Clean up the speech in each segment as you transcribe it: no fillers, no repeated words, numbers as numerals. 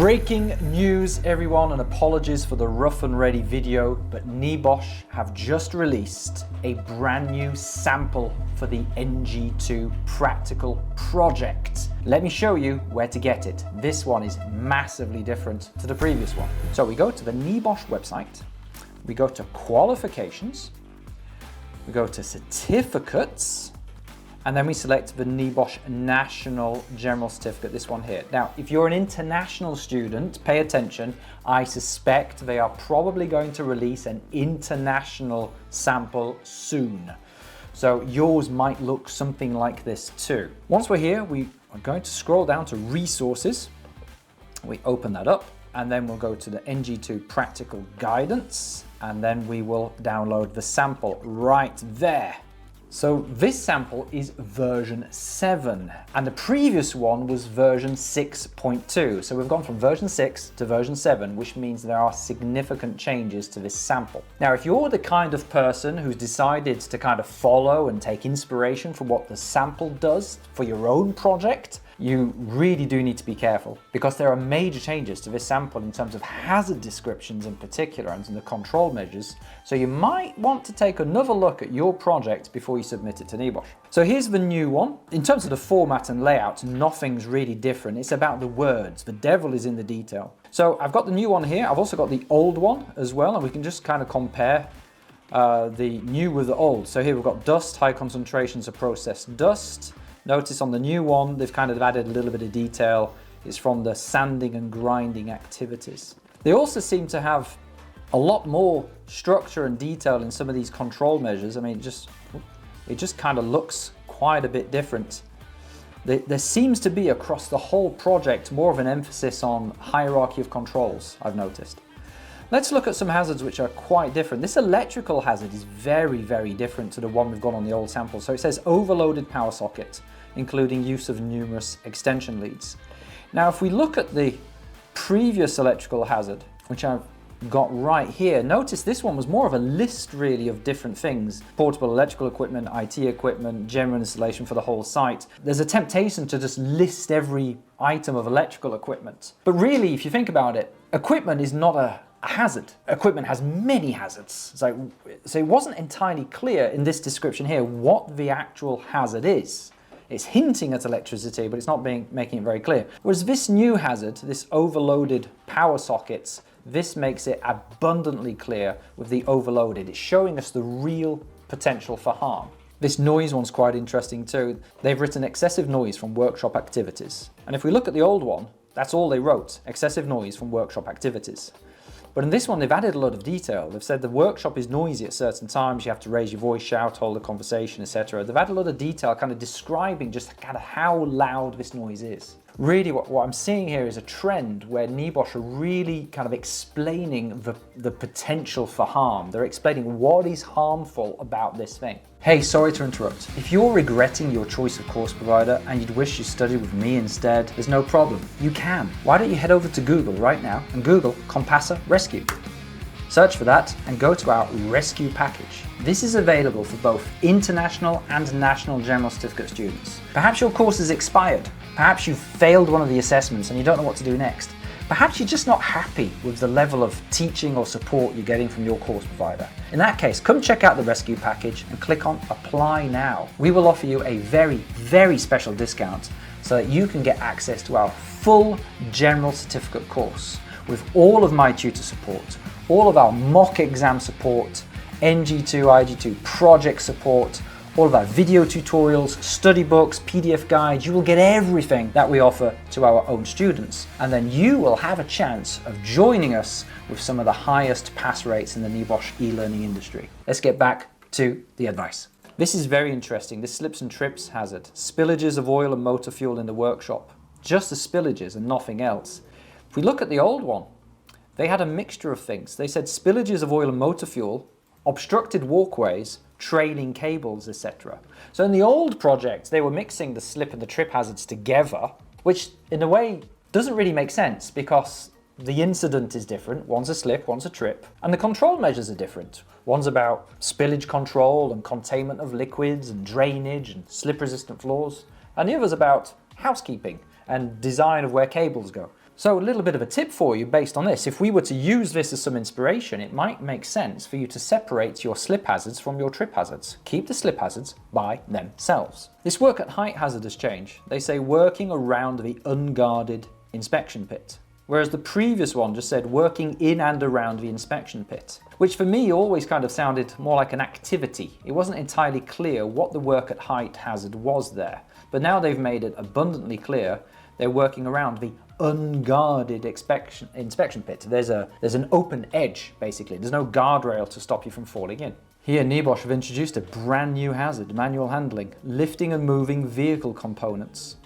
Breaking news, everyone, and apologies for the rough and ready video, but NEBOSH have just released a brand new sample for the NG2 practical project. Let me show you where to get it. This one is massively different to the previous one. So we go to the NEBOSH website, we go to qualifications, we go to certificates, and then we select the NEBOSH National General Certificate, this one here. Now, if you're an international student, pay attention. I suspect they are probably going to release an international sample soon. So yours might look something like this too. Once we're here, we are going to scroll down to resources. We open that up, and then we'll go to the NG2 practical guidance, and then we will download the sample right there. So this sample is version 7, and the previous one was version 6.2. So we've gone from version 6 to version 7, which means there are significant changes to this sample. Now, if you're the kind of person who's decided to kind of follow and take inspiration from what the sample does for your own project, you really do need to be careful, because there are major changes to this sample in terms of hazard descriptions in particular and the control measures. So you might want to take another look at your project before you submit it to NEBOSH. So here's the new one. In terms of the format and layout, nothing's really different. It's about the words. The devil is in the detail. So I've got the new one here. I've also got the old one as well, and we can just kind of compare the new with the old. So here we've got dust, high concentrations of processed dust. Notice on the new one, they've kind of added a little bit of detail. It's from the sanding and grinding activities. They also seem to have a lot more structure and detail in some of these control measures. I mean, it just kind of looks quite a bit different. There seems to be across the whole project more of an emphasis on hierarchy of controls, I've noticed. Let's look at some hazards which are quite different. This electrical hazard is very, very different to the one we've got on the old sample. So it says overloaded power socket, including use of numerous extension leads. Now, if we look at the previous electrical hazard, which I've got right here, notice this one was more of a list really of different things: portable electrical equipment, IT equipment, general installation for the whole site. There's a temptation to just list every item of electrical equipment. But really, if you think about it, equipment is not a hazard. Equipment has many hazards. So it wasn't entirely clear in this description here what the actual hazard is. It's hinting at electricity, but it's not making it very clear. Whereas this new hazard, this overloaded power sockets, this makes it abundantly clear with the overloaded. It's showing us the real potential for harm. This noise one's quite interesting too. They've written excessive noise from workshop activities. And if we look at the old one, that's all they wrote: excessive noise from workshop activities. But in this one, they've added a lot of detail. They've said the workshop is noisy at certain times. You have to raise your voice, shout, hold a conversation, etc. They've added a lot of detail kind of describing just kind of how loud this noise is. Really, what I'm seeing here is a trend where NEBOSH are really kind of explaining the potential for harm. They're explaining what is harmful about this thing. Hey, sorry to interrupt. If you're regretting your choice of course provider and you'd wish you studied with me instead, there's no problem. You can. Why don't you head over to Google right now and Google Compassa Rescue. Search for that and go to our rescue package. This is available for both international and national general certificate students. Perhaps your course is expired. Perhaps you've failed one of the assessments and you don't know what to do next. Perhaps you're just not happy with the level of teaching or support you're getting from your course provider. In that case, come check out the rescue package and click on Apply Now. We will offer you a very, very special discount so that you can get access to our full general certificate course with all of my tutor support, all of our mock exam support, NG2, IG2 project support, all of our video tutorials, study books, PDF guides. You will get everything that we offer to our own students. And then you will have a chance of joining us with some of the highest pass rates in the NEBOSH e-learning industry. Let's get back to the advice. This is very interesting. This slips and trips hazard. Spillages of oil and motor fuel in the workshop. Just the spillages and nothing else. If we look at the old one, they had a mixture of things. They said spillages of oil and motor fuel, obstructed walkways, trailing cables, etc. So in the old project, they were mixing the slip and the trip hazards together, which in a way doesn't really make sense because the incident is different. One's a slip, one's a trip, and the control measures are different. One's about spillage control and containment of liquids and drainage and slip resistant floors, and the other's about housekeeping and design of where cables go. So a little bit of a tip for you based on this. If we were to use this as some inspiration, it might make sense for you to separate your slip hazards from your trip hazards. Keep the slip hazards by themselves. This work at height hazard has changed. They say working around the unguarded inspection pit, whereas the previous one just said working in and around the inspection pit, which for me always kind of sounded more like an activity. It wasn't entirely clear what the work at height hazard was there, but now they've made it abundantly clear they're working around the unguarded inspection pit. There's an open edge, basically. There's no guardrail to stop you from falling in. Here, NEBOSH have introduced a brand new hazard, manual handling, lifting and moving vehicle components.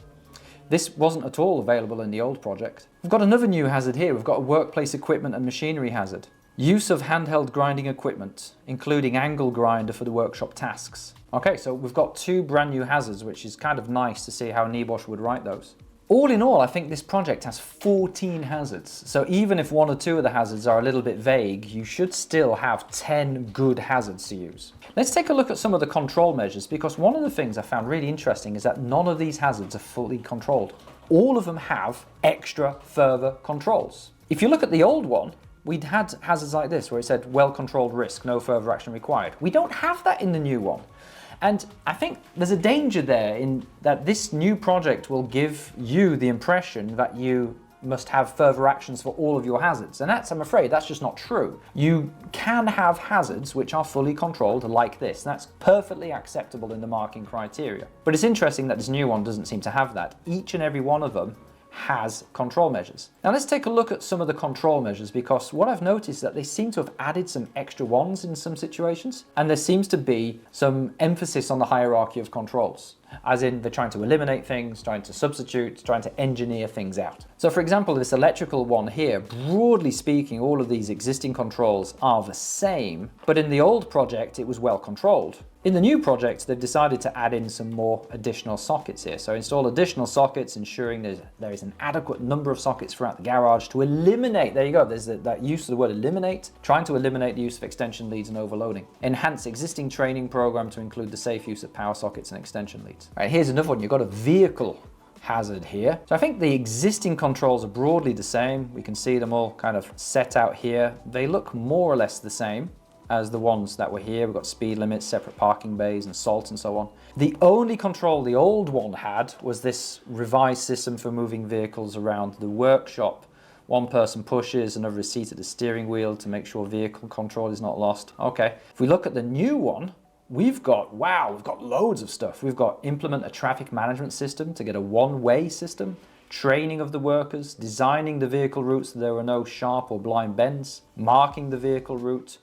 This wasn't at all available in the old project. We've got another new hazard here. We've got a workplace equipment and machinery hazard. Use of handheld grinding equipment, including angle grinder for the workshop tasks. Okay, so we've got two brand new hazards, which is kind of nice to see how NEBOSH would write those. All in all, I think this project has 14 hazards. So even if one or two of the hazards are a little bit vague, you should still have 10 good hazards to use. Let's take a look at some of the control measures, because one of the things I found really interesting is that none of these hazards are fully controlled. All of them have extra further controls. If you look at the old one, we'd had hazards like this where it said well-controlled risk, no further action required. We don't have that in the new one. And I think there's a danger there in that this new project will give you the impression that you must have further actions for all of your hazards. And I'm afraid, that's just not true. You can have hazards which are fully controlled like this. That's perfectly acceptable in the marking criteria. But it's interesting that this new one doesn't seem to have that. Each and every one of them has control measures. Now let's take a look at some of the control measures, because what I've noticed is that they seem to have added some extra ones in some situations, and there seems to be some emphasis on the hierarchy of controls, as in they're trying to eliminate things, trying to substitute, trying to engineer things out. So for example, this electrical one here, broadly speaking, all of these existing controls are the same, but in the old project it was well controlled. In the new project, they've decided to add in some more additional sockets here. So install additional sockets, ensuring there is an adequate number of sockets throughout the garage to eliminate, there you go, there's that use of the word eliminate, trying to eliminate the use of extension leads and overloading. Enhance existing training program to include the safe use of power sockets and extension leads. All right, here's another one. You've got a vehicle hazard here. So I think the existing controls are broadly the same. We can see them all kind of set out here. They look more or less the same as the ones that were here. We've got speed limits, separate parking bays and salt and so on. The only control the old one had was this revised system for moving vehicles around the workshop. One person pushes, another is seated at the steering wheel to make sure vehicle control is not lost. Okay, if we look at the new one, we've got loads of stuff. We've got implement a traffic management system to get a one-way system, training of the workers, designing the vehicle routes so there are no sharp or blind bends, marking the vehicle route,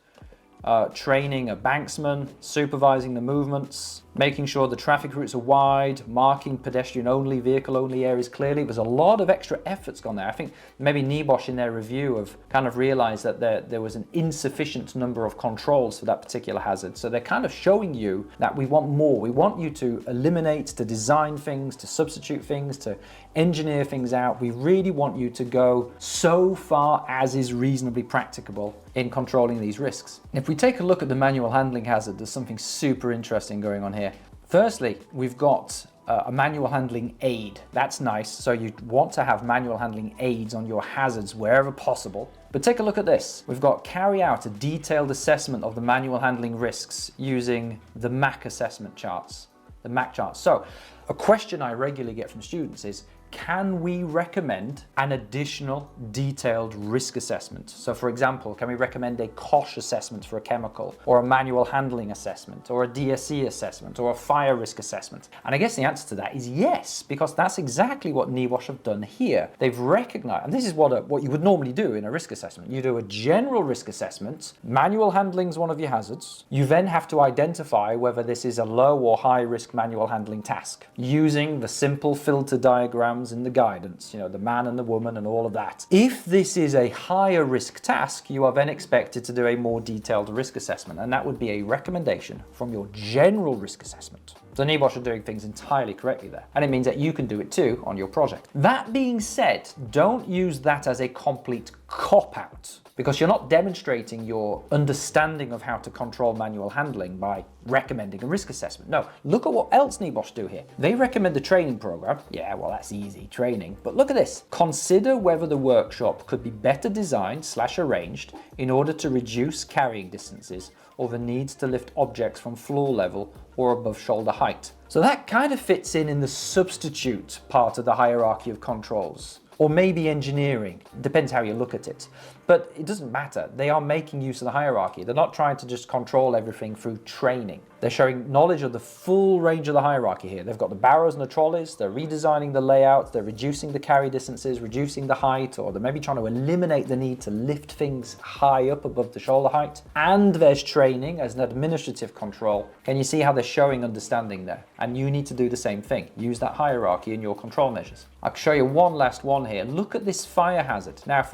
training a banksman, supervising the movements, making sure the traffic routes are wide, marking pedestrian only, vehicle only areas clearly. There's a lot of extra efforts gone there. I think maybe NEBOSH in their review have kind of realized that there was an insufficient number of controls for that particular hazard. So they're kind of showing you that we want more. We want you to eliminate, to design things, to substitute things, to engineer things out. We really want you to go so far as is reasonably practicable in controlling these risks. If we take a look at the manual handling hazard, there's something super interesting going on here. Firstly, we've got a manual handling aid. That's nice. So you want to have manual handling aids on your hazards wherever possible. But take a look at this. We've got carry out a detailed assessment of the manual handling risks using the MAC assessment charts, the MAC charts. So a question I regularly get from students is, can we recommend an additional detailed risk assessment? So for example, can we recommend a COSH assessment for a chemical, or a manual handling assessment, or a DSE assessment, or a fire risk assessment? And I guess the answer to that is yes, because that's exactly what NEBOSH have done here. They've recognized, and this is what you would normally do in a risk assessment. You do a general risk assessment, manual handling is one of your hazards. You then have to identify whether this is a low or high risk manual handling task, using the simple filter diagrams in the guidance, you know, the man and the woman and all of that. If this is a higher risk task, you are then expected to do a more detailed risk assessment, and that would be a recommendation from your general risk assessment. So NEBOSH are doing things entirely correctly there. And it means that you can do it too on your project. That being said, don't use that as a complete cop-out, because you're not demonstrating your understanding of how to control manual handling by recommending a risk assessment. No, look at what else NEBOSH do here. They recommend a training program. Yeah, well, that's easy, training. But look at this. Consider whether the workshop could be better designed / arranged in order to reduce carrying distances or the needs to lift objects from floor level or above shoulder height. So that kind of fits in the substitute part of the hierarchy of controls. Or maybe engineering, depends how you look at it. But it doesn't matter, they are making use of the hierarchy. They're not trying to just control everything through training. They're showing knowledge of the full range of the hierarchy here. They've got the barrows and the trolleys, they're redesigning the layout, they're reducing the carry distances, reducing the height, or they're maybe trying to eliminate the need to lift things high up above the shoulder height. And there's training as an administrative control. Can you see how they're showing understanding there? And you need to do the same thing. Use that hierarchy in your control measures. I'll show you one last one here. Look at this fire hazard. Now, if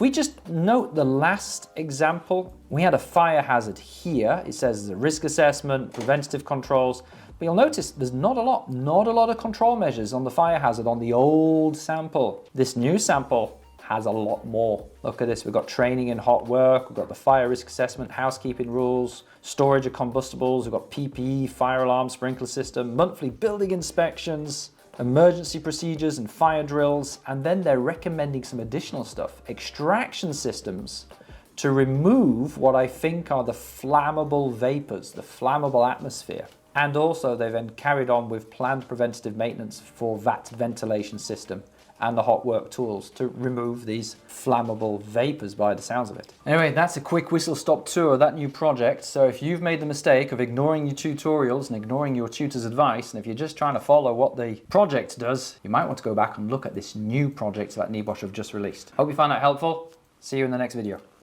we just note the last example, we had a fire hazard here. It says the risk assessment, preventative controls, but you'll notice there's not a lot of control measures on the fire hazard on the old sample. This new sample has a lot more. Look at this, we've got training in hot work, we've got the fire risk assessment, housekeeping rules, storage of combustibles, we've got PPE, fire alarm, sprinkler system, monthly building inspections, emergency procedures and fire drills, and then they're recommending some additional stuff, extraction systems to remove what I think are the flammable vapors, the flammable atmosphere. And also they've then carried on with planned preventative maintenance for that ventilation system and the hot work tools to remove these flammable vapors by the sounds of it. Anyway, that's a quick whistle-stop tour of that new project. So if you've made the mistake of ignoring your tutorials and ignoring your tutor's advice, and if you're just trying to follow what the project does, you might want to go back and look at this new project that NEBOSH have just released. Hope you found that helpful. See you in the next video.